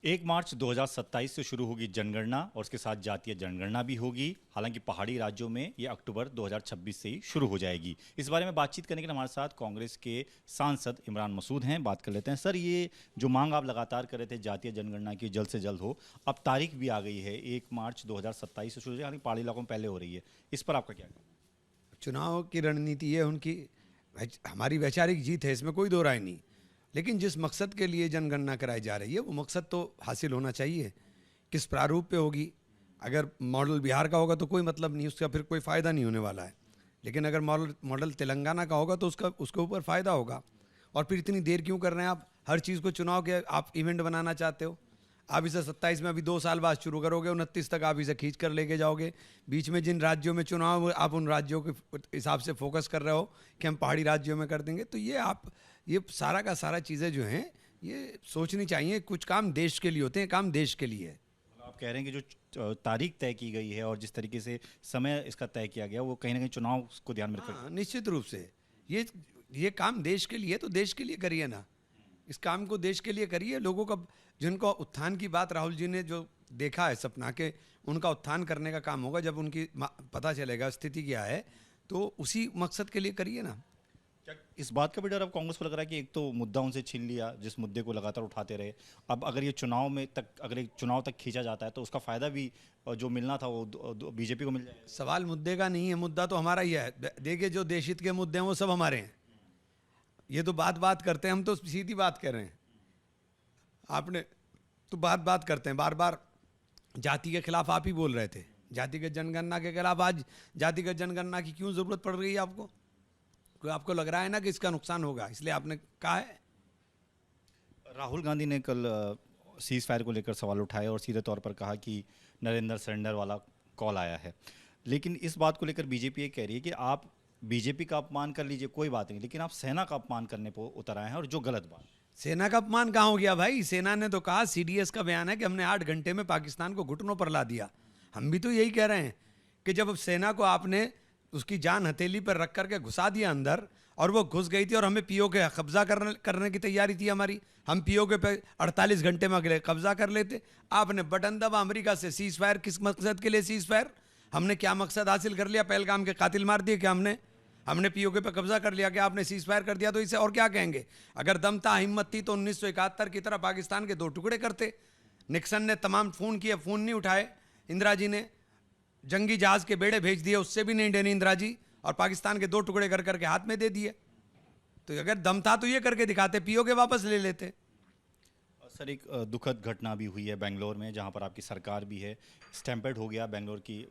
1 मार्च 2027 से शुरू होगी जनगणना और उसके साथ जातीय जनगणना भी होगी। हालांकि पहाड़ी राज्यों में ये अक्टूबर 2026 से ही शुरू हो जाएगी। इस बारे में बातचीत करने के लिए हमारे साथ कांग्रेस के सांसद इमरान मसूद हैं। बात कर लेते हैं। सर, ये जो मांग आप लगातार कर रहे थे जातीय जनगणना की जल्द से जल्द हो, अब तारीख भी आ गई है, 1 मार्च 2027 से शुरू हो, यानी पहाड़ी इलाकों में पहले हो रही है। इस पर आपका क्या कहना है? चुनाव की रणनीति है उनकी, हमारी वैचारिक जीत है, इसमें कोई दो राय नहीं। लेकिन जिस मकसद के लिए जनगणना कराई जा रही है वो मकसद तो हासिल होना चाहिए। किस प्रारूप पे होगी? अगर मॉडल बिहार का होगा तो कोई मतलब नहीं, उसका फिर कोई फ़ायदा नहीं होने वाला है। लेकिन अगर मॉडल तेलंगाना का होगा तो उसके ऊपर फ़ायदा होगा। और फिर इतनी देर क्यों कर रहे हैं आप? हर चीज़ को चुनाव के आप इवेंट बनाना चाहते हो। आप इसे 27 में अभी 2 साल बाद शुरू करोगे, 29 तक आप इसे खींच कर लेके जाओगे। बीच में जिन राज्यों में चुनाव, आप उन राज्यों के हिसाब से फोकस कर रहे हो कि हम पहाड़ी राज्यों में कर देंगे। तो ये सारा का सारा चीज़ें जो हैं ये सोचनी चाहिए। कुछ काम देश के लिए होते हैं, काम देश के लिए है। आप कह रहे हैं कि जो तारीख तय की गई है और जिस तरीके से समय इसका तय किया गया वो कहीं ना कहीं चुनाव को ध्यान में रखकर। हाँ, निश्चित रूप से ये काम देश के लिए, तो देश के लिए करिए ना। इस काम को देश के लिए करिए। लोगों का, जिनको उत्थान की बात राहुल जी ने जो देखा है सपना के, उनका उत्थान करने का काम होगा। जब उनकी पता चलेगा स्थिति क्या है तो उसी मकसद के लिए करिए ना। क्या इस बात का भी डर अब कांग्रेस को लग रहा है कि एक तो मुद्दा उनसे छीन लिया, जिस मुद्दे को लगातार उठाते रहे, अब अगर ये चुनाव तक खींचा जाता है तो उसका फायदा भी जो मिलना था वो बीजेपी को मिल जाएगा? सवाल मुद्दे का नहीं है, मुद्दा तो हमारा ही है। देखिए, जो देश हित के मुद्दे हैं वो सब हमारे हैं। ये तो बात करते हैं, हम तो सीधी बात कर रहे हैं। आपने तो बात करते हैं, बार बार जाति के खिलाफ आप ही बोल रहे थे। जातिगत जनगणना के खिलाफ आज जातिगत जनगणना की क्यों जरूरत पड़ रही है आपको? कोई आपको लग रहा है ना कि इसका नुकसान होगा, इसलिए आपने कहा है? राहुल गांधी ने कल सीज फायर को लेकर सवाल उठाए और सीधे तौर पर कहा कि नरेंद्र सरेंडर वाला कॉल आया है। लेकिन इस बात को लेकर बीजेपी ये कह रही है कि आप बीजेपी का अपमान कर लीजिए, कोई बात नहीं, लेकिन आप सेना का अपमान करने पर उतर आए हैं, और जो गलत बात। सेना का अपमान कहाँ हो गया भाई? सेना ने तो कहा, सीडीएस का बयान है कि हमने 8 घंटे में पाकिस्तान को घुटनों पर ला दिया। हम भी तो यही कह रहे हैं कि जब सेना को आपने उसकी जान हथेली पर रख करके घुसा दिया अंदर, और वो घुस गई थी और हमें पीओके कब्जा करने की तैयारी थी हमारी, हम पीओके पे 48 घंटे में अगले कब्जा कर लेते। आपने बटन दबा अमेरिका से सीज फायर। किस मकसद के लिए सीज फायर? हमने क्या मकसद हासिल कर लिया? पहलगाम के कातिल मार दिए क्या हमने पीओके पे कब्जा कर लिया? क्या आपने सीज फायर कर दिया? तो इसे और क्या कहेंगे? अगर दम था, हिम्मत थी तो 1971 की तरह पाकिस्तान के 2 टुकड़े करते। निक्सन ने तमाम फ़ोन किए, फ़ोन नहीं उठाए। इंदिरा जी ने जंगी जहाज के बेड़े भेज दिए, उससे भी नहीं डरी इंदिरा जी, और पाकिस्तान के 2 टुकड़े कर करके हाथ में दे दिए। तो अगर दम था तो ये करके दिखाते, पीओके वापस ले लेते। सर, एक दुखद घटना भी हुई है बेंगलोर में, जहां पर आपकी सरकार भी है। स्टैम्पेड हो गया, बेंगलोर की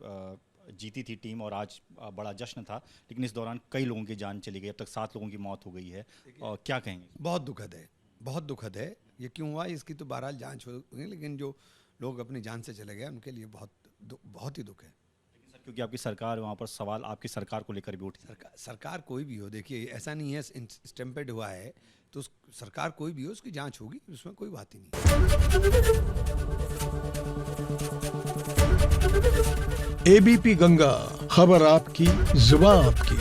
जीती थी टीम और आज बड़ा जश्न था, लेकिन इस दौरान कई लोगों की जान चली गई। अब तक 7 लोगों की मौत हो गई है। क्या कहेंगे? बहुत दुखद है, बहुत दुखद है। ये क्यों हुआ इसकी तो बहरहाल जांच होगी, लेकिन जो लोग अपनी जान से चले गए उनके लिए बहुत ही दुख है। लेकिन सर, क्योंकि आपकी सरकार, वहाँ पर सवाल आपकी सरकार को लेकर भी उठी। सरकार कोई भी हो, देखिए ऐसा नहीं है स्टैम्पेड हुआ है तो सरकार कोई भी हो, उसकी जांच होगी, उसमें कोई बात ही नहीं। एबीपी गंगा, खबर आपकी, जुबान आपकी।